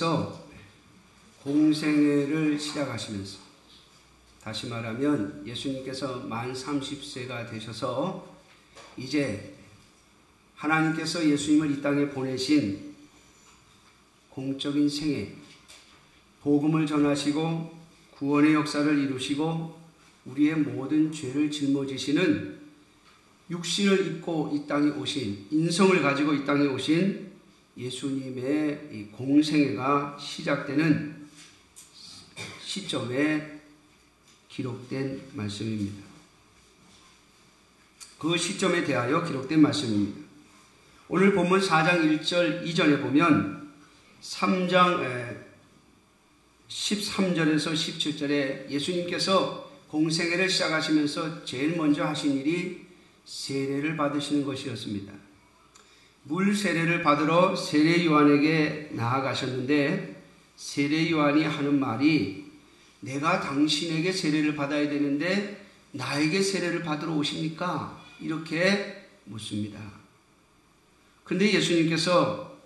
예수님께서 공생애를 시작하시면서, 다시 말하면 예수님께서 만 30세가 되셔서 이제 하나님께서 예수님을 이 땅에 보내신 공적인 생애, 복음을 전하시고 구원의 역사를 이루시고 우리의 모든 죄를 짊어지시는 육신을 입고 이 땅에 오신, 인성을 가지고 이 땅에 오신 예수님의 이 공생애가 시작되는 시점에 기록된 말씀입니다. 그 시점에 대하여 기록된 말씀입니다. 오늘 본문 4장 1절 이전에 보면 3장 13절에서 17절에 예수님께서 공생애를 시작하시면서 제일 먼저 하신 일이 세례를 받으시는 것이었습니다. 물 세례를 받으러 세례 요한에게 나아가셨는데 세례 요한이 하는 말이 내가 당신에게 세례를 받아야 되는데 나에게 세례를 받으러 오십니까? 이렇게 묻습니다. 그런데 예수님께서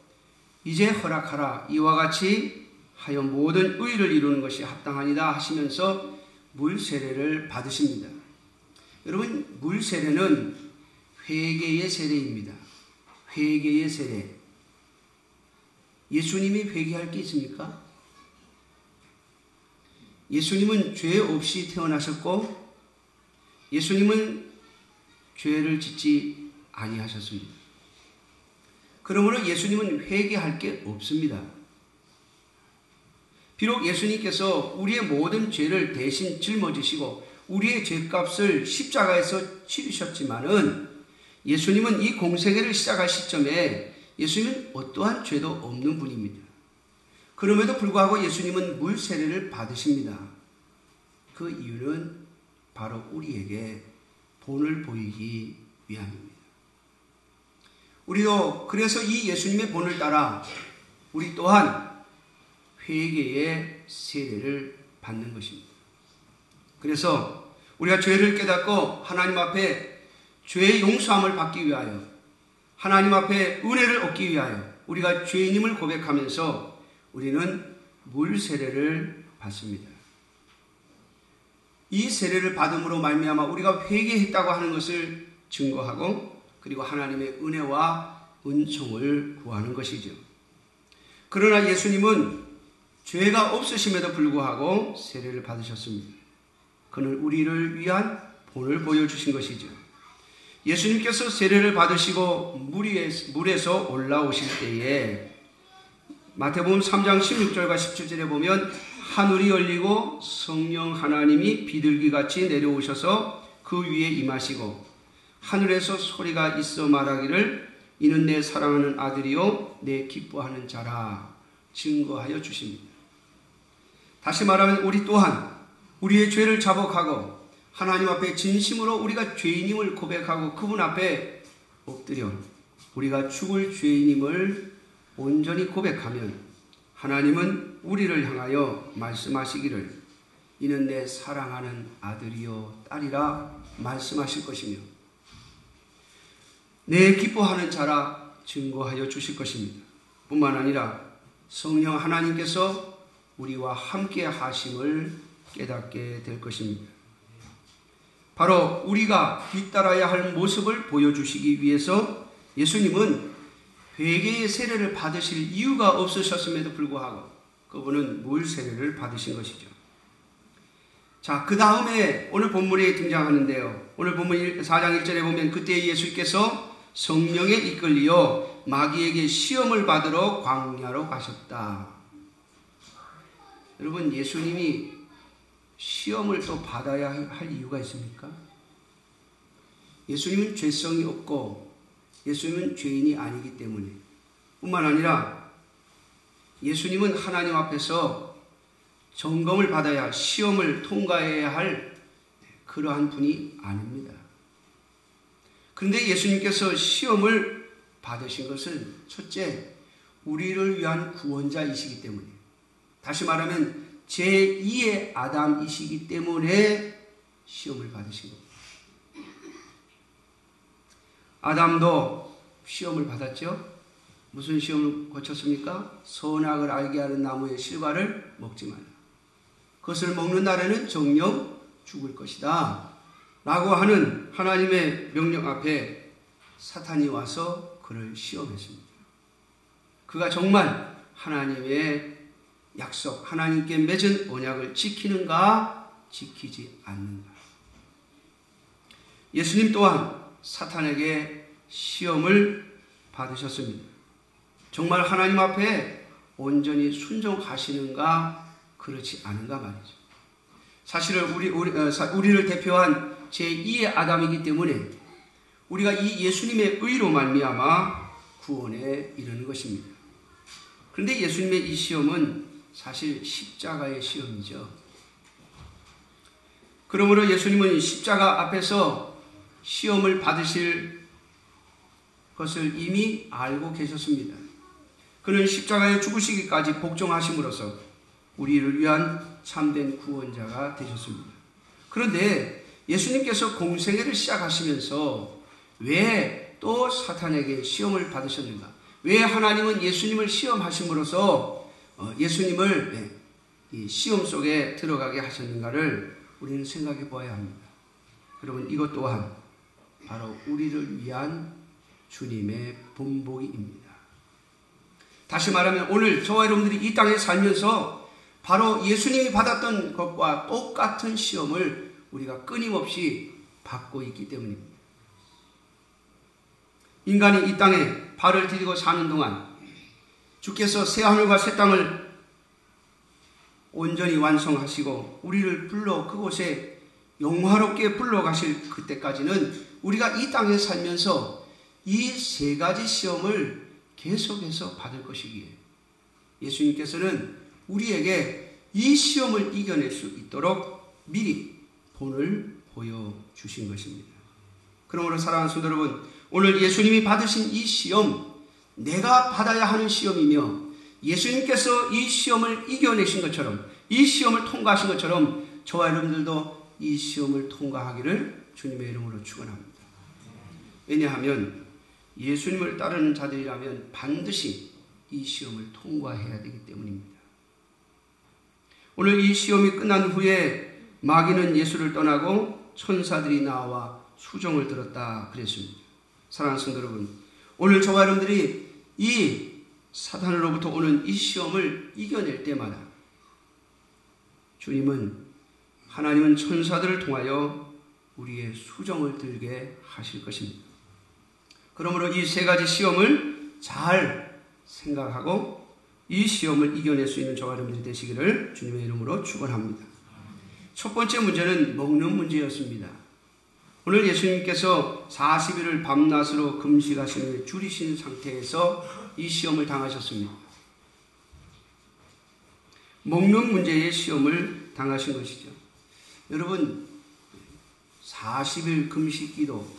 이제 허락하라, 이와 같이 하여 모든 의를 이루는 것이 합당하니다 하시면서 물 세례를 받으십니다. 여러분, 물 세례는 회개의 세례입니다. 회개의 세례. 예수님이 회개할 게 있습니까? 예수님은 죄 없이 태어나셨고 예수님은 죄를 짓지 아니하셨습니다. 그러므로 예수님은 회개할 게 없습니다. 비록 예수님께서 우리의 모든 죄를 대신 짊어지시고 우리의 죄값을 십자가에서 치르셨지만은 예수님은 이 공생애를 시작할 시점에 예수님은 어떠한 죄도 없는 분입니다. 그럼에도 불구하고 예수님은 물 세례를 받으십니다. 그 이유는 바로 우리에게 본을 보이기 위함입니다. 우리도 그래서 이 예수님의 본을 따라 우리 또한 회개의 세례를 받는 것입니다. 그래서 우리가 죄를 깨닫고 하나님 앞에 죄의 용서함을 받기 위하여, 하나님 앞에 은혜를 얻기 위하여 우리가 죄인임을 고백하면서 우리는 물 세례를 받습니다. 이 세례를 받음으로 말미암아 우리가 회개했다고 하는 것을 증거하고 그리고 하나님의 은혜와 은총을 구하는 것이죠. 그러나 예수님은 죄가 없으심에도 불구하고 세례를 받으셨습니다. 그는 우리를 위한 본을 보여주신 것이죠. 예수님께서 세례를 받으시고 물에서 올라오실 때에 마태복음 3장 16절과 17절에 보면 하늘이 열리고 성령 하나님이 비둘기같이 내려오셔서 그 위에 임하시고 하늘에서 소리가 있어 말하기를 이는 내 사랑하는 아들이요 내 기뻐하는 자라 증거하여 주십니다. 다시 말하면 우리 또한 우리의 죄를 자복하고 하나님 앞에 진심으로 우리가 죄인임을 고백하고 그분 앞에 엎드려 우리가 죽을 죄인임을 온전히 고백하면 하나님은 우리를 향하여 말씀하시기를 이는 내 사랑하는 아들이요 딸이라 말씀하실 것이며 내 기뻐하는 자라 증거하여 주실 것입니다. 뿐만 아니라 성령 하나님께서 우리와 함께 하심을 깨닫게 될 것입니다. 바로 우리가 뒤따라야 할 모습을 보여주시기 위해서 예수님은 회개의 세례를 받으실 이유가 없으셨음에도 불구하고 그분은 물 세례를 받으신 것이죠. 자, 그 다음에 오늘 본문에 등장하는데요. 오늘 본문 4장 1절에 보면 그때 예수께서 성령에 이끌리어 마귀에게 시험을 받으러 광야로 가셨다. 여러분, 예수님이 시험을 또 받아야 할 이유가 있습니까? 예수님은 죄성이 없고 예수님은 죄인이 아니기 때문에 뿐만 아니라 예수님은 하나님 앞에서 점검을 받아야 시험을 통과해야 할 그러한 분이 아닙니다. 그런데 예수님께서 시험을 받으신 것은 첫째, 우리를 위한 구원자이시기 때문에, 다시 말하면 제2의 아담이시기 때문에 시험을 받으신 겁니다. 아담도 시험을 받았죠. 무슨 시험을 거쳤습니까? 선악을 알게 하는 나무의 실과를 먹지 말라. 그것을 먹는 날에는 정녕 죽을 것이다. 라고 하는 하나님의 명령 앞에 사탄이 와서 그를 시험했습니다. 그가 정말 하나님의 약속, 하나님께 맺은 언약을 지키는가, 지키지 않는가. 예수님 또한 사탄에게 시험을 받으셨습니다. 정말 하나님 앞에 온전히 순종하시는가, 그렇지 않은가 말이죠. 사실은 우리를 대표한 제2의 아담이기 때문에 우리가 이 예수님의 의로 말미암아 구원에 이르는 것입니다. 그런데 예수님의 이 시험은 사실 십자가의 시험이죠. 그러므로 예수님은 십자가 앞에서 시험을 받으실 것을 이미 알고 계셨습니다. 그는 십자가에 죽으시기까지 복종하심으로써 우리를 위한 참된 구원자가 되셨습니다. 그런데 예수님께서 공생애를 시작하시면서 왜 또 사탄에게 시험을 받으셨는가? 왜 하나님은 예수님을 시험하심으로써 예수님을 이 시험 속에 들어가게 하셨는가를 우리는 생각해 보아야 합니다. 여러분, 이것 또한 바로 우리를 위한 주님의 본보기입니다. 다시 말하면 오늘 저와 여러분들이 이 땅에 살면서 바로 예수님이 받았던 것과 똑같은 시험을 우리가 끊임없이 받고 있기 때문입니다. 인간이 이 땅에 발을 디디고 사는 동안 주께서 새 하늘과 새 땅을 온전히 완성하시고 우리를 불러 그곳에 영화롭게 불러가실 그때까지는 우리가 이 땅에 살면서 이 세 가지 시험을 계속해서 받을 것이기에 예수님께서는 우리에게 이 시험을 이겨낼 수 있도록 미리 본을 보여주신 것입니다. 그러므로 사랑하는 성도 여러분, 오늘 예수님이 받으신 이 시험, 내가 받아야 하는 시험이며 예수님께서 이 시험을 이겨내신 것처럼, 이 시험을 통과하신 것처럼 저와 여러분들도 이 시험을 통과하기를 주님의 이름으로 축원합니다. 왜냐하면 예수님을 따르는 자들이라면 반드시 이 시험을 통과해야 되기 때문입니다. 오늘 이 시험이 끝난 후에 마귀는 예수를 떠나고 천사들이 나와 수종을 들었다 그랬습니다. 사랑하는 성도 여러분, 오늘 저와 여러분들이 이 사탄으로부터 오는 이 시험을 이겨낼 때마다 하나님은 천사들을 통하여 우리의 수종을 들게 하실 것입니다. 그러므로 이 세 가지 시험을 잘 생각하고 이 시험을 이겨낼 수 있는 저와 여러분들이 되시기를 주님의 이름으로 축원합니다. 첫 번째 문제는 먹는 문제였습니다. 오늘 예수님께서 40일을 밤낮으로 금식하신 후에 줄이신 상태에서 이 시험을 당하셨습니다. 먹는 문제의 시험을 당하신 것이죠. 여러분, 40일 금식 기도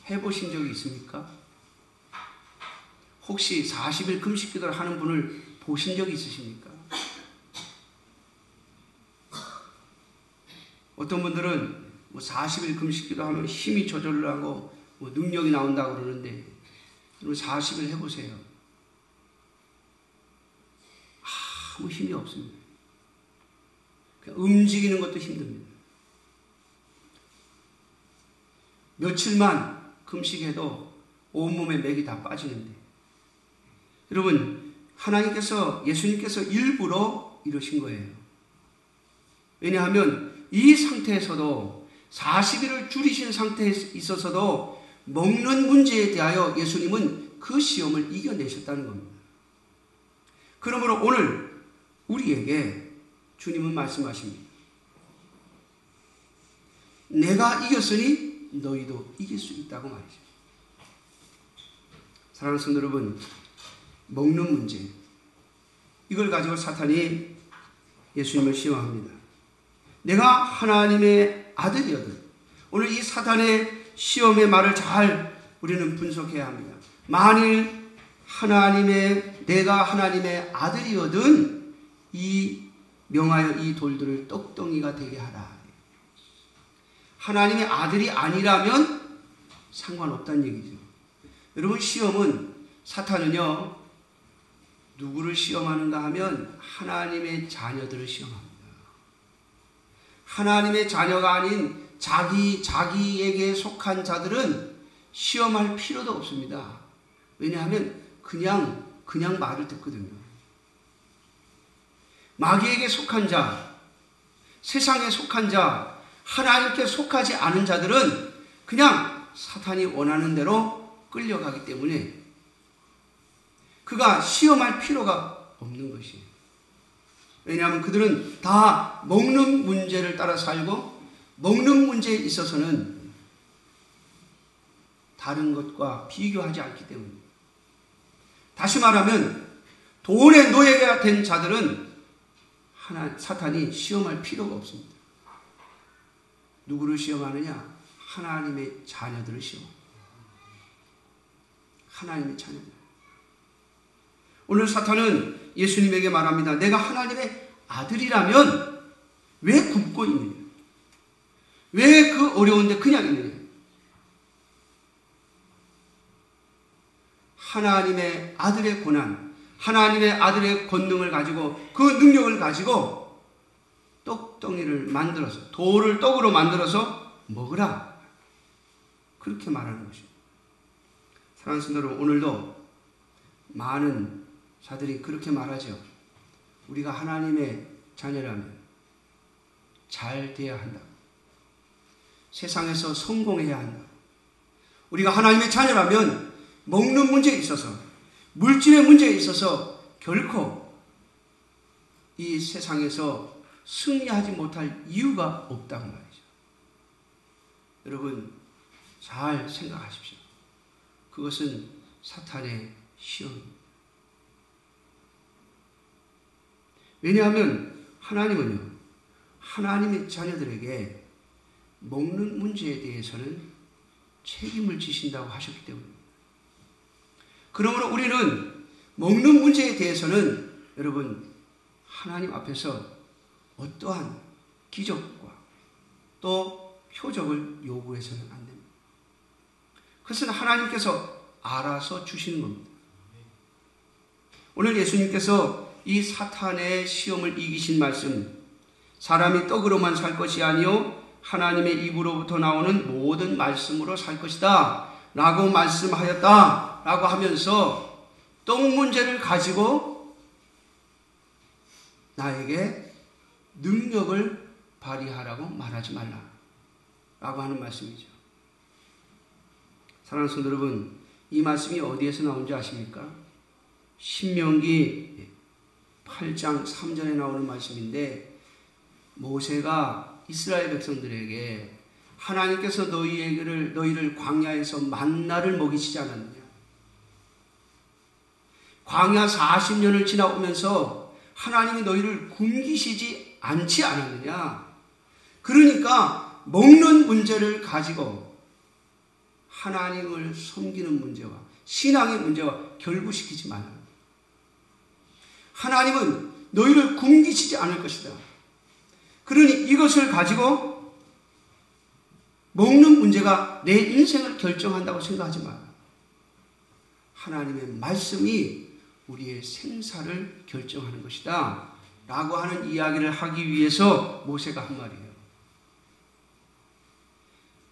해보신 적이 있습니까? 혹시 40일 금식 기도를 하는 분을 보신 적이 있으십니까? 어떤 분들은 40일 금식 기도하면 힘이 저절로 하고 능력이 나온다고 그러는데 40일 해보세요. 아무 힘이 없습니다. 그냥 움직이는 것도 힘듭니다. 며칠만 금식해도 온몸에 맥이 다 빠지는데 여러분, 예수님께서 일부러 이러신 거예요. 왜냐하면 이 상태에서도 40일을 줄이신 상태에 있어서도 먹는 문제에 대하여 예수님은 그 시험을 이겨내셨다는 겁니다. 그러므로 오늘 우리에게 주님은 말씀하십니다. 내가 이겼으니 너희도 이길 수 있다고 말이죠. 사랑하는 성도 여러분, 먹는 문제, 이걸 가지고 사탄이 예수님을 시험합니다. 내가 하나님의 아들이거든. 오늘 이 사탄의 시험의 말을 잘 우리는 분석해야 합니다. 만일 내가 하나님의 아들이거든 명하여 이 돌들을 떡덩이가 되게 하라. 하나님의 아들이 아니라면 상관없다는 얘기죠. 여러분, 시험은, 사탄은요, 누구를 시험하는가 하면 하나님의 자녀들을 시험합니다. 하나님의 자녀가 아닌 자기에게 속한 자들은 시험할 필요도 없습니다. 왜냐하면 그냥 말을 듣거든요. 마귀에게 속한 자, 세상에 속한 자, 하나님께 속하지 않은 자들은 그냥 사탄이 원하는 대로 끌려가기 때문에 그가 시험할 필요가 없는 것이에요. 왜냐하면 그들은 다 먹는 문제를 따라 살고, 먹는 문제에 있어서는 다른 것과 비교하지 않기 때문입니다. 다시 말하면 돈의 노예가 된 자들은 사탄이 시험할 필요가 없습니다. 누구를 시험하느냐? 하나님의 자녀들을 시험합니다. 하나님의 자녀들. 오늘 사탄은 예수님에게 말합니다. 내가 하나님의 아들이라면 왜 굽고 있느냐? 왜 그 어려운데 그냥 있느냐? 하나님의 아들의 고난, 하나님의 아들의 권능을 가지고, 그 능력을 가지고 떡덩이를 만들어서, 돌을 떡으로 만들어서 먹으라. 그렇게 말하는 것입니다. 사랑하는 성도 여러분, 오늘도 많은 자들이 그렇게 말하죠. 우리가 하나님의 자녀라면 잘 돼야 한다. 세상에서 성공해야 한다. 우리가 하나님의 자녀라면 먹는 문제에 있어서, 물질의 문제에 있어서 결코 이 세상에서 승리하지 못할 이유가 없다고 말이죠. 여러분, 잘 생각하십시오. 그것은 사탄의 시험입니다. 왜냐하면 하나님은요, 하나님의 자녀들에게 먹는 문제에 대해서는 책임을 지신다고 하셨기 때문입니다. 그러므로 우리는 먹는 문제에 대해서는 여러분, 하나님 앞에서 어떠한 기적과 또 표적을 요구해서는 안 됩니다. 그것은 하나님께서 알아서 주시는 겁니다. 오늘 예수님께서 이 사탄의 시험을 이기신 말씀, 사람이 떡으로만 살 것이 아니요 하나님의 입으로부터 나오는 모든 말씀으로 살 것이다 라고 말씀하였다 라고 하면서 떡 문제를 가지고 나에게 능력을 발휘하라고 말하지 말라 라고 하는 말씀이죠. 사랑하는 성도 여러분, 이 말씀이 어디에서 나온지 아십니까? 신명기 8장 3절에 나오는 말씀인데, 모세가 이스라엘 백성들에게 하나님께서 너희를 광야에서 만나를 먹이시지 않았느냐? 광야 40년을 지나오면서 하나님이 너희를 굶기시지 않지 않았느냐? 그러니까 먹는 문제를 가지고 하나님을 섬기는 문제와 신앙의 문제와 결부시키지 말라. 하나님은 너희를 굶기시지 않을 것이다. 그러니 이것을 가지고 먹는 문제가 내 인생을 결정한다고 생각하지 마라. 하나님의 말씀이 우리의 생사를 결정하는 것이다 라고 하는 이야기를 하기 위해서 모세가 한 말이에요.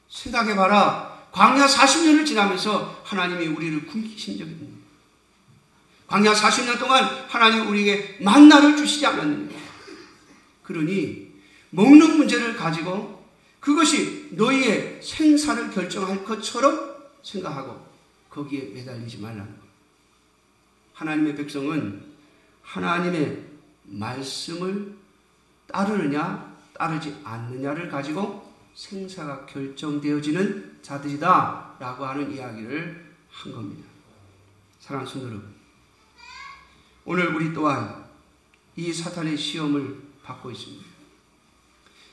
생각해봐라. 광야 40년을 지나면서 하나님이 우리를 굶기신 적이 있느냐? 광야 40년 동안 하나님이 우리에게 만나를 주시지 않았느냐? 그러니 먹는 문제를 가지고 그것이 너희의 생사를 결정할 것처럼 생각하고 거기에 매달리지 말라는 거예요. 하나님의 백성은 하나님의 말씀을 따르느냐 따르지 않느냐를 가지고 생사가 결정되어지는 자들이다 라고 하는 이야기를 한 겁니다. 사랑하는 성도 여러분, 오늘 우리 또한 이 사탄의 시험을 받고 있습니다.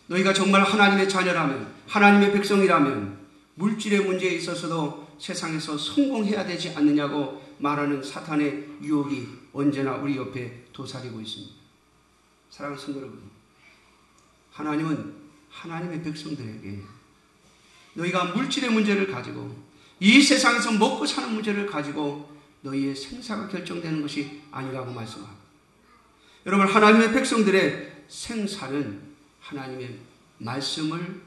너희가 정말 하나님의 자녀라면, 하나님의 백성이라면 물질의 문제에 있어서도 세상에서 성공해야 되지 않느냐고 말하는 사탄의 유혹이 언제나 우리 옆에 도사리고 있습니다. 사랑하는 성도 여러분, 하나님은 하나님의 백성들에게 너희가 물질의 문제를 가지고 이 세상에서 먹고 사는 문제를 가지고 너희의 생사가 결정되는 것이 아니라고 말씀합니다. 여러분, 하나님의 백성들의 생사는 하나님의 말씀을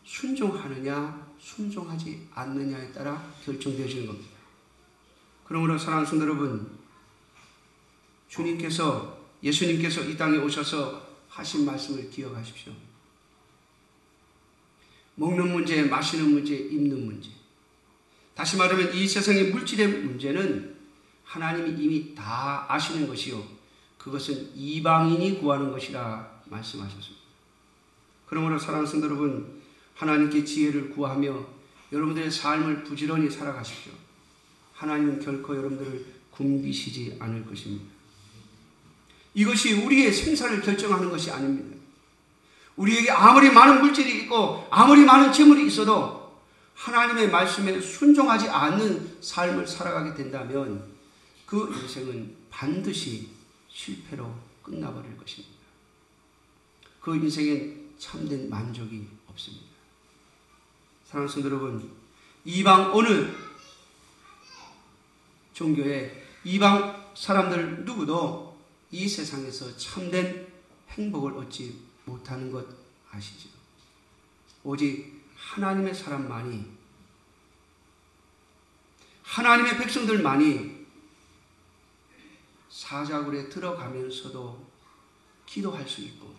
순종하느냐 순종하지 않느냐에 따라 결정되어지는 겁니다. 그러므로 사랑하는 성도 여러분, 예수님께서 이 땅에 오셔서 하신 말씀을 기억하십시오. 먹는 문제, 마시는 문제, 입는 문제. 다시 말하면 이 세상의 물질의 문제는 하나님이 이미 다 아시는 것이요, 그것은 이방인이 구하는 것이라 말씀하셨습니다. 그러므로 사랑하는 성도 여러분, 하나님께 지혜를 구하며 여러분들의 삶을 부지런히 살아가십시오. 하나님은 결코 여러분들을 굶기시지 않을 것입니다. 이것이 우리의 생사를 결정하는 것이 아닙니다. 우리에게 아무리 많은 물질이 있고 아무리 많은 재물이 있어도 하나님의 말씀에 순종하지 않는 삶을 살아가게 된다면 그 인생은 반드시 실패로 끝나버릴 것입니다. 그 인생엔 참된 만족이 없습니다. 사랑하는 성도 여러분, 이방 어느 종교의 이방 사람들 누구도 이 세상에서 참된 행복을 얻지 못하는 것 아시죠? 오직 하나님의 사람만이, 하나님의 백성들만이 사자굴에 들어가면서도 기도할 수 있고,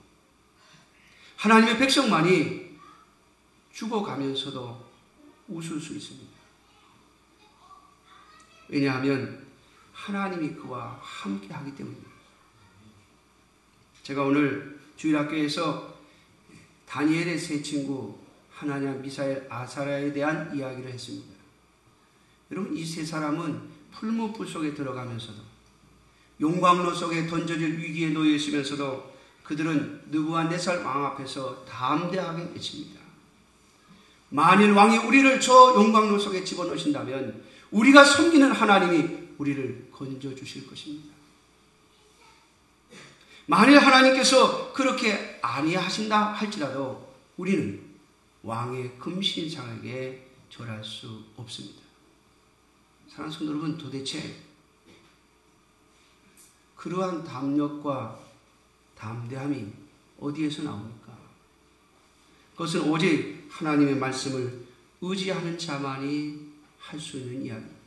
하나님의 백성만이 죽어가면서도 웃을 수 있습니다. 왜냐하면 하나님이 그와 함께 하기 때문입니다. 제가 오늘 주일학교에서 다니엘의 세 친구 하나냐, 미사엘, 아사랴에 대한 이야기를 했습니다. 여러분, 이 세 사람은 풀무불 속에 들어가면서도, 용광로 속에 던져질 위기에 놓여 있으면서도 그들은 느부갓네살 왕 앞에서 담대하게 외칩니다. 만일 왕이 우리를 저 용광로 속에 집어넣으신다면 우리가 섬기는 하나님이 우리를 건져주실 것입니다. 만일 하나님께서 그렇게 아니하신다 할지라도 우리는 왕의 금신상에게 절할 수 없습니다. 사랑하는 성도 여러분, 도대체 그러한 담력과 담대함이 어디에서 나옵니까? 그것은 오직 하나님의 말씀을 의지하는 자만이 할 수 있는 이야기입니다.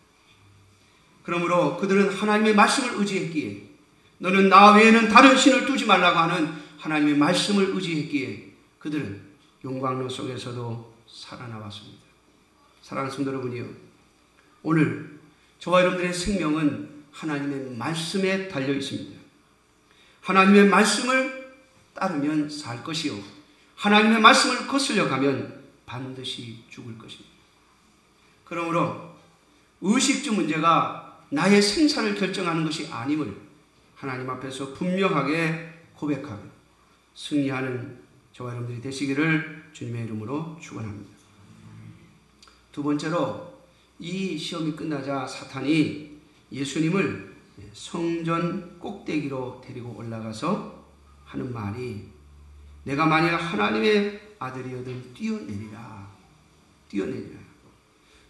그러므로 그들은 하나님의 말씀을 의지했기에, 너는 나 외에는 다른 신을 두지 말라고 하는 하나님의 말씀을 의지했기에 그들은 용광로 속에서도 살아나왔습니다. 사랑하는 성도 여러분이요, 오늘 저와 여러분들의 생명은 하나님의 말씀에 달려 있습니다. 하나님의 말씀을 따르면 살 것이요, 하나님의 말씀을 거슬려 가면 반드시 죽을 것입니다. 그러므로 의식주 문제가 나의 생사를 결정하는 것이 아님을 하나님 앞에서 분명하게 고백하고 승리하는 저와 여러분들이 되시기를 주님의 이름으로 축원합니다. 두 번째로, 이 시험이 끝나자 사탄이 예수님을 성전 꼭대기로 데리고 올라가서 하는 말이, 내가 만일 하나님의 아들이어든 뛰어내리라.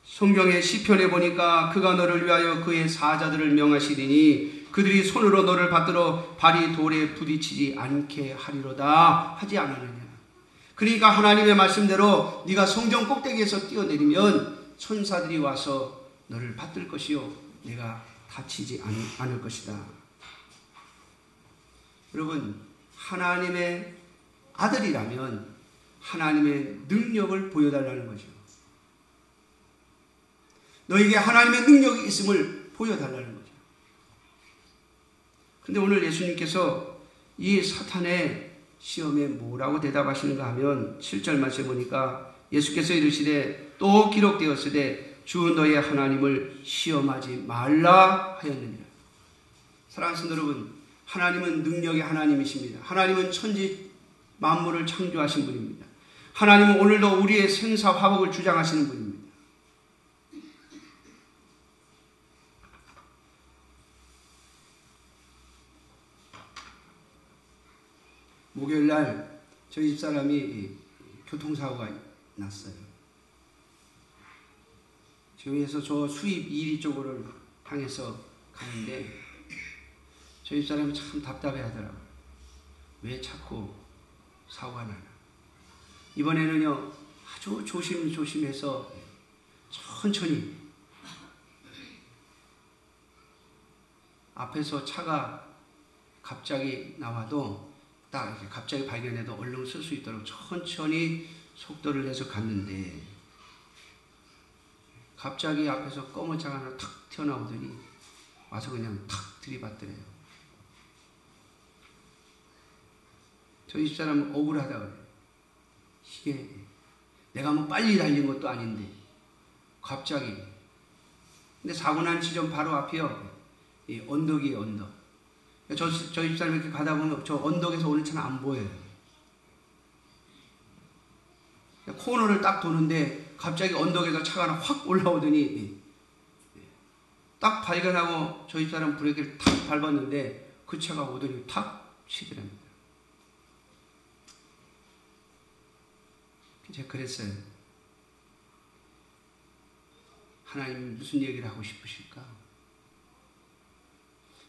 성경의 시편에 보니까 그가 너를 위하여 그의 사자들을 명하시리니 그들이 손으로 너를 받들어 발이 돌에 부딪히지 않게 하리로다 하지 않았느냐. 그러니까 하나님의 말씀대로 네가 성전 꼭대기에서 뛰어내리면 천사들이 와서 너를 받들 것이요, 내가 다치지 않을 것이다. 여러분, 하나님의 아들이라면 하나님의 능력을 보여달라는 거죠. 너에게 하나님의 능력이 있음을 보여달라는 거죠. 그런데 오늘 예수님께서 이 사탄의 시험에 뭐라고 대답하시는가 하면 7절 말씀에 보니까 예수께서 이르시되 또 기록되었으되 주 너의 하나님을 시험하지 말라 하였느니라. 사랑하는 성도 여러분, 하나님은 능력의 하나님이십니다. 하나님은 천지 만물을 창조하신 분입니다. 하나님은 오늘도 우리의 생사 화복을 주장하시는 분입니다. 목요일날 저희 집사람이 교통사고가 났어요. 교회에서 저 수입 1위 쪽으로 향해서 가는데 저희 사람이 참 답답해 하더라고요. 왜 자꾸 사고가 나나. 이번에는요, 아주 조심해서 천천히 앞에서 차가 갑자기 나와도 딱 이렇게 갑자기 발견해도 얼른 쓸 수 있도록 천천히 속도를 내서 갔는데 갑자기 앞에서 검은 차가 하나 탁 튀어나오더니 와서 그냥 탁 들이받더래요. 저희 집사람은 억울하다 그래요. 이게 내가 뭐 빨리 달린 것도 아닌데 갑자기. 근데 사고 난 지점 바로 앞이요. 이 언덕이에요, 언덕. 저희 집사람이 이렇게 가다 보면 저 언덕에서 오는 차는 안 보여요. 코너를 딱 도는데 갑자기 언덕에서 차가 하나 확 올라오더니 딱 발견하고 저희 집사람 브레이크를 탁 밟았는데 그 차가 오더니 탁 치더랍니다. 제가 그랬어요. 하나님 무슨 얘기를 하고 싶으실까?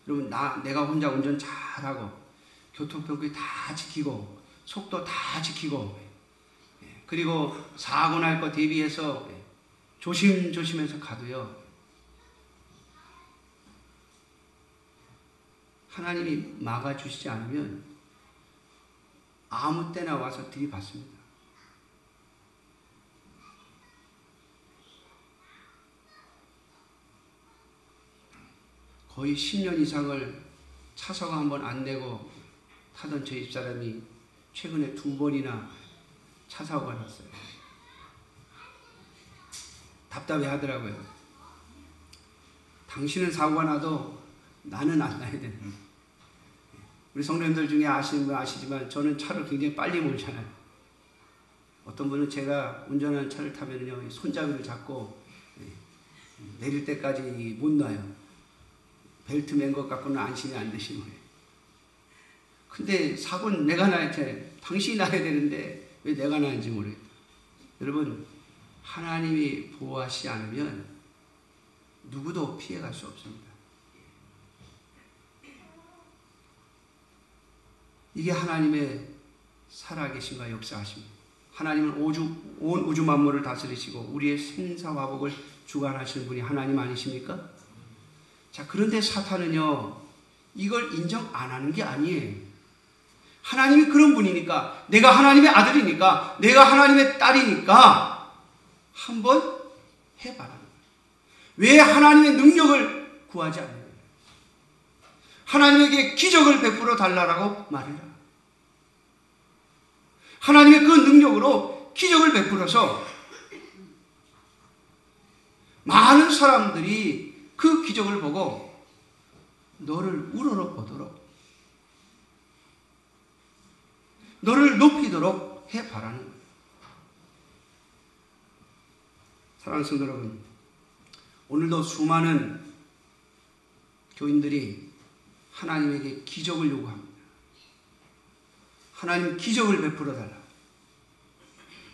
여러분, 내가 혼자 운전 잘하고 교통법규 다 지키고 속도 다 지키고 그리고 사고 날 거 대비해서 조심해서 가도요, 하나님이 막아주시지 않으면 아무 때나 와서 들이받습니다. 거의 10년 이상을 차사가 한 번 안 내고 타던 저희 집사람이 최근에 2번이나 차사고가 났어요. 답답해 하더라고요. 당신은 사고가 나도 나는 안 나야 되는데. 우리 성도님들 중에 아시는 분 아시지만 저는 차를 굉장히 빨리 몰잖아요. 어떤 분은 제가 운전하는 차를 타면요, 손잡이를 잡고 내릴 때까지 못 놔요. 벨트 맨 것 갖고는 안심이 안 되시는 거예요. 근데 사고는 내가 나야 돼. 당신이 나야 되는데 왜 내가 나는지 모르겠다. 여러분, 하나님이 보호하시지 않으면 누구도 피해갈 수 없습니다. 이게 하나님의 살아계신과 역사하십니다. 하나님은 온 우주 만물을 다스리시고 우리의 생사화복을 주관하시는 분이 하나님 아니십니까? 자, 그런데 사탄은요, 이걸 인정 안 하는 게 아니에요. 하나님이 그런 분이니까, 내가 하나님의 아들이니까, 내가 하나님의 딸이니까 한번 해봐라. 왜 하나님의 능력을 구하지 않느냐? 하나님에게 기적을 베풀어 달라고 말해라. 하나님의 그 능력으로 기적을 베풀어서 많은 사람들이 그 기적을 보고 너를 우러러보도록, 너를 높이도록 해바라는 거예요. 사랑하는 성도 여러분, 오늘도 수많은 교인들이 하나님에게 기적을 요구합니다. 하나님 기적을 베풀어 달라.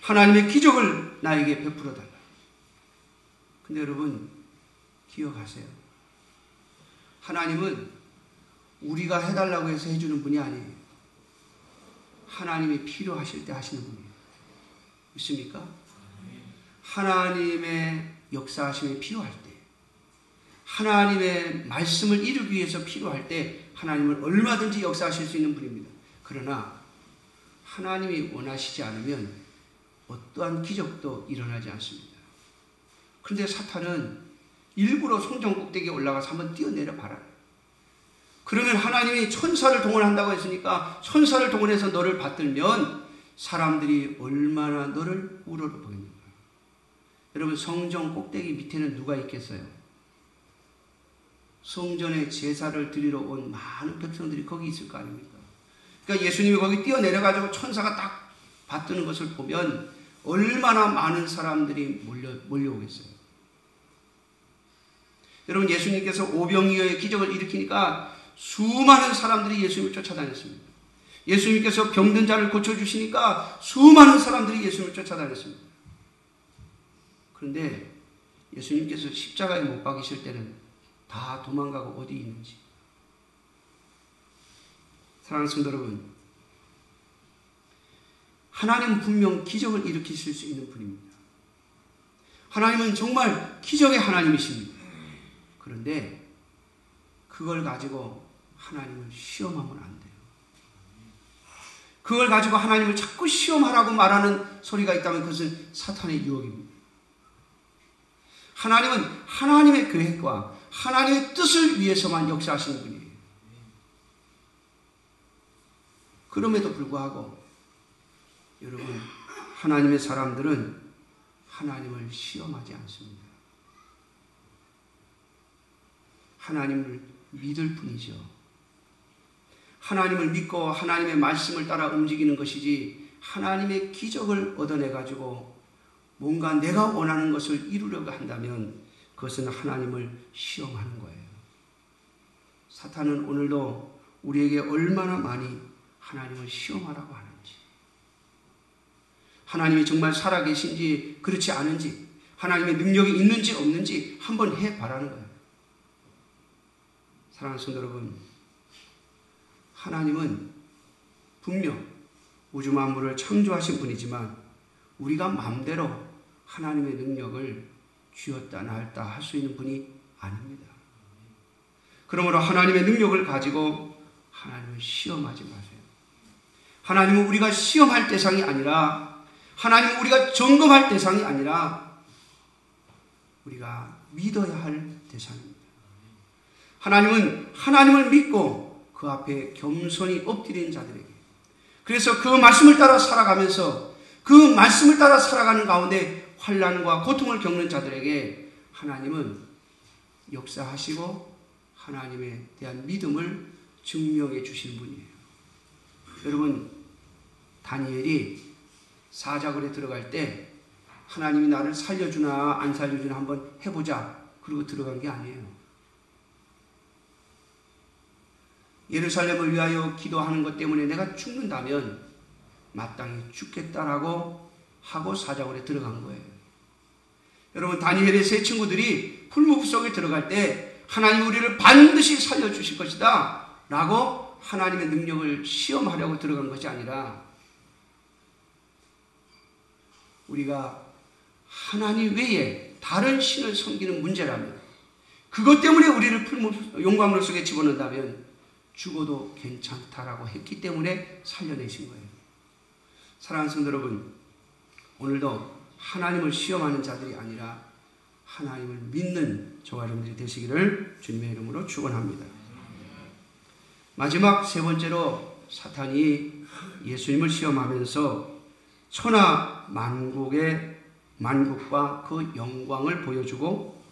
하나님의 기적을 나에게 베풀어 달라. 근데 여러분, 기억하세요. 하나님은 우리가 해달라고 해서 해주는 분이 아니에요. 하나님이 필요하실 때 하시는 분이에요. 믿습니까? 하나님의 역사하심이 필요할 때, 하나님의 말씀을 이루기 위해서 필요할 때 하나님은 얼마든지 역사하실 수 있는 분입니다. 그러나 하나님이 원하시지 않으면 어떠한 기적도 일어나지 않습니다. 그런데 사탄은 일부러 성전 꼭대기에 올라가서 한번 뛰어내려 봐라. 그러면 하나님이 천사를 동원한다고 했으니까 천사를 동원해서 너를 받들면 사람들이 얼마나 너를 우러러보겠는가. 여러분, 성전 꼭대기 밑에는 누가 있겠어요? 성전에 제사를 드리러 온 많은 백성들이 거기 있을 거 아닙니까? 그러니까 예수님이 거기 뛰어내려가지고 천사가 딱 받드는 것을 보면 얼마나 많은 사람들이 몰려오겠어요. 여러분, 예수님께서 오병이어의 기적을 일으키니까 수많은 사람들이 예수님을 쫓아다녔습니다. 예수님께서 병든 자를 고쳐주시니까 수많은 사람들이 예수님을 쫓아다녔습니다. 그런데 예수님께서 십자가에 못 박이실 때는 다 도망가고 어디 있는지. 사랑하는 성도 여러분, 하나님은 분명 기적을 일으키실 수 있는 분입니다. 하나님은 정말 기적의 하나님이십니다. 그런데 그걸 가지고 하나님을 시험하면 안 돼요. 그걸 가지고 하나님을 자꾸 시험하라고 말하는 소리가 있다면 그것은 사탄의 유혹입니다. 하나님은 하나님의 계획과 하나님의 뜻을 위해서만 역사하시는 분이에요. 그럼에도 불구하고 여러분, 하나님의 사람들은 하나님을 시험하지 않습니다. 하나님을 믿을 뿐이죠. 하나님을 믿고 하나님의 말씀을 따라 움직이는 것이지 하나님의 기적을 얻어내가지고 뭔가 내가 원하는 것을 이루려고 한다면 그것은 하나님을 시험하는 거예요. 사탄은 오늘도 우리에게 얼마나 많이 하나님을 시험하라고 하는지, 하나님이 정말 살아계신지 그렇지 않은지, 하나님의 능력이 있는지 없는지 한번 해봐라는 거예요. 사랑하는 성도 여러분, 하나님은 분명 우주 만물을 창조하신 분이지만 우리가 마음대로 하나님의 능력을 쥐었다 놨다 할 수 있는 분이 아닙니다. 그러므로 하나님의 능력을 가지고 하나님을 시험하지 마세요. 하나님은 우리가 시험할 대상이 아니라, 하나님은 우리가 점검할 대상이 아니라 우리가 믿어야 할 대상입니다. 하나님은 하나님을 믿고 그 앞에 겸손히 엎드리는 자들에게, 그래서 그 말씀을 따라 살아가면서 그 말씀을 따라 살아가는 가운데 환난과 고통을 겪는 자들에게 하나님은 역사하시고 하나님에 대한 믿음을 증명해 주시는 분이에요. 여러분, 다니엘이 사자굴에 들어갈 때 하나님이 나를 살려주나 안 살려주나 한번 해보자 그러고 들어간 게 아니에요. 예루살렘을 위하여 기도하는 것 때문에 내가 죽는다면 마땅히 죽겠다라고 하고 사자굴에 들어간 거예요. 여러분, 다니엘의 세 친구들이 풀무불 속에 들어갈 때 하나님 우리를 반드시 살려주실 것이다 라고 하나님의 능력을 시험하려고 들어간 것이 아니라, 우리가 하나님 외에 다른 신을 섬기는 문제라면, 그것 때문에 우리를 용광로 속에 집어넣는다면 죽어도 괜찮다라고 했기 때문에 살려내신 거예요. 사랑하는 성도 여러분, 오늘도 하나님을 시험하는 자들이 아니라 하나님을 믿는 저와 여러분들이 되시기를 주님의 이름으로 축원합니다. 마지막 세 번째로 사탄이 예수님을 시험하면서 천하 만국과 그 영광을 보여주고,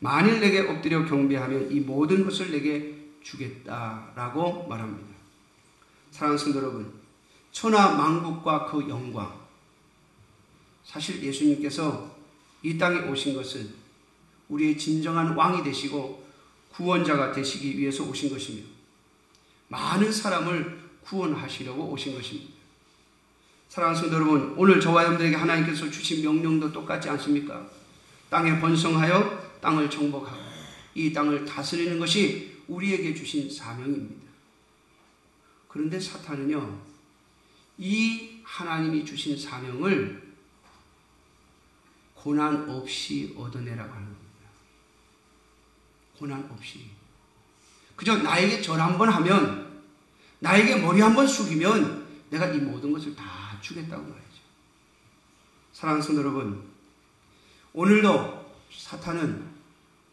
만일 내게 엎드려 경배하면 이 모든 것을 내게 주겠다라고 말합니다. 사랑하는 성도 여러분, 천하 만국과 그 영광, 사실 예수님께서 이 땅에 오신 것은 우리의 진정한 왕이 되시고 구원자가 되시기 위해서 오신 것이며 많은 사람을 구원하시려고 오신 것입니다. 사랑하는 성도 여러분, 오늘 저와 여러분들에게 하나님께서 주신 명령도 똑같지 않습니까? 땅에 번성하여 땅을 정복하고 이 땅을 다스리는 것이 우리에게 주신 사명입니다. 그런데 사탄은요, 이 하나님이 주신 사명을 고난 없이 얻어내라고 하는 겁니다. 고난 없이. 그저 나에게 절 한번 하면, 나에게 머리 한번 숙이면 내가 이 모든 것을 다 주겠다고 말이죠. 사랑하는 성도 여러분, 오늘도 사탄은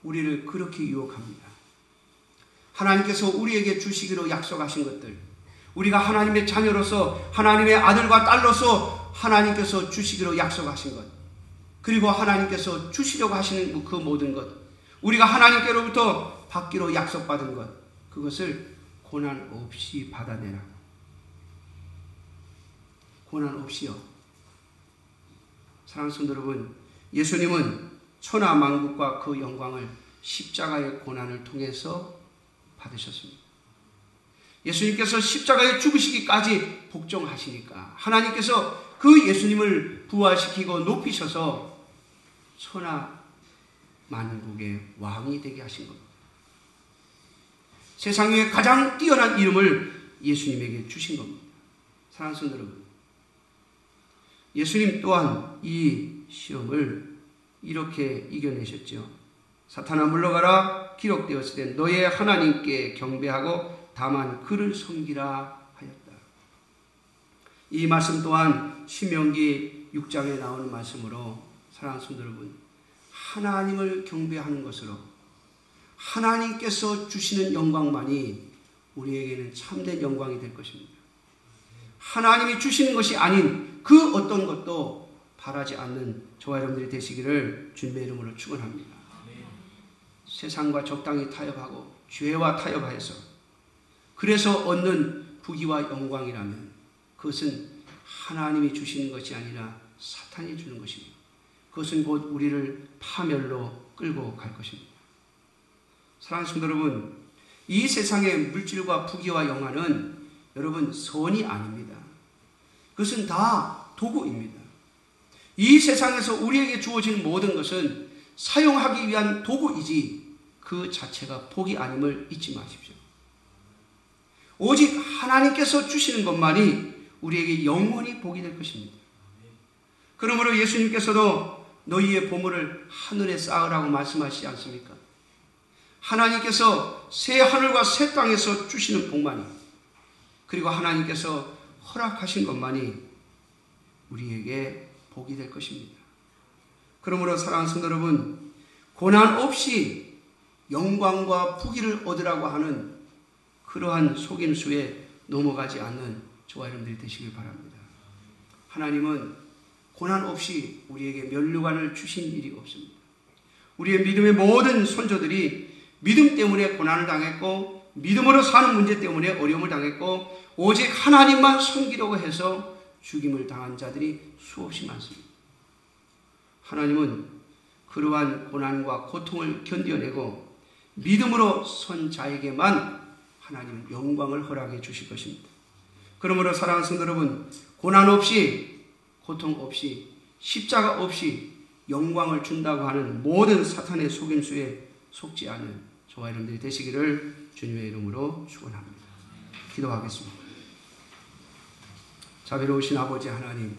우리를 그렇게 유혹합니다. 하나님께서 우리에게 주시기로 약속하신 것들, 우리가 하나님의 자녀로서, 하나님의 아들과 딸로서 하나님께서 주시기로 약속하신 것, 그리고 하나님께서 주시려고 하시는 그 모든 것, 우리가 하나님께로부터 받기로 약속받은 것, 그것을 고난 없이 받아내라. 고난 없이요. 사랑하는 성도 여러분, 예수님은 천하 만국과 그 영광을 십자가의 고난을 통해서 받으셨습니다. 예수님께서 십자가에 죽으시기까지 복종하시니까 하나님께서 그 예수님을 부활시키고 높이셔서 천하 만국의 왕이 되게 하신 겁니다. 세상 위에 가장 뛰어난 이름을 예수님에게 주신 겁니다. 사랑하는 성도 여러분, 예수님 또한 이 시험을 이렇게 이겨내셨죠. 사탄아 물러가라, 기록되었을 때 너의 하나님께 경배하고 다만 그를 섬기라 하였다. 이 말씀 또한 신명기 6장에 나오는 말씀으로 사랑하는 성도 여러분, 하나님을 경배하는 것으로 하나님께서 주시는 영광만이 우리에게는 참된 영광이 될 것입니다. 하나님이 주시는 것이 아닌 그 어떤 것도 바라지 않는 저와 여러분들이 되시기를 주님의 이름으로 축원합니다. 세상과 적당히 타협하고 죄와 타협하여서 그래서 얻는 부귀와 영광이라면 그것은 하나님이 주시는 것이 아니라 사탄이 주는 것입니다. 그것은 곧 우리를 파멸로 끌고 갈 것입니다. 사랑하는 성도 여러분, 이 세상의 물질과 부귀와 영화는 여러분 선이 아닙니다. 그것은 다 도구입니다. 이 세상에서 우리에게 주어진 모든 것은 사용하기 위한 도구이지 그 자체가 복이 아님을 잊지 마십시오. 오직 하나님께서 주시는 것만이 우리에게 영원히 복이 될 것입니다. 그러므로 예수님께서도 너희의 보물을 하늘에 쌓으라고 말씀하시지 않습니까? 하나님께서 새 하늘과 새 땅에서 주시는 복만이, 그리고 하나님께서 허락하신 것만이 우리에게 복이 될 것입니다. 그러므로 사랑하는 성도 여러분, 고난 없이 영광과 부귀를 얻으라고 하는 그러한 속임수에 넘어가지 않는 저와 여러분들이 되시길 바랍니다. 하나님은 고난 없이 우리에게 면류관을 주신 일이 없습니다. 우리의 믿음의 모든 선조들이 믿음 때문에 고난을 당했고 믿음으로 사는 문제 때문에 어려움을 당했고 오직 하나님만 섬기려고 해서 죽임을 당한 자들이 수없이 많습니다. 하나님은 그러한 고난과 고통을 견뎌내고 믿음으로 선 자에게만 하나님은 영광을 허락해 주실 것입니다. 그러므로 사랑하는 성도 여러분, 고난 없이 고통 없이 십자가 없이 영광을 준다고 하는 모든 사탄의 속임수에 속지 않는 저와 여러분들이 되시기를 주님의 이름으로 축원합니다. 기도하겠습니다. 자비로우신 아버지 하나님,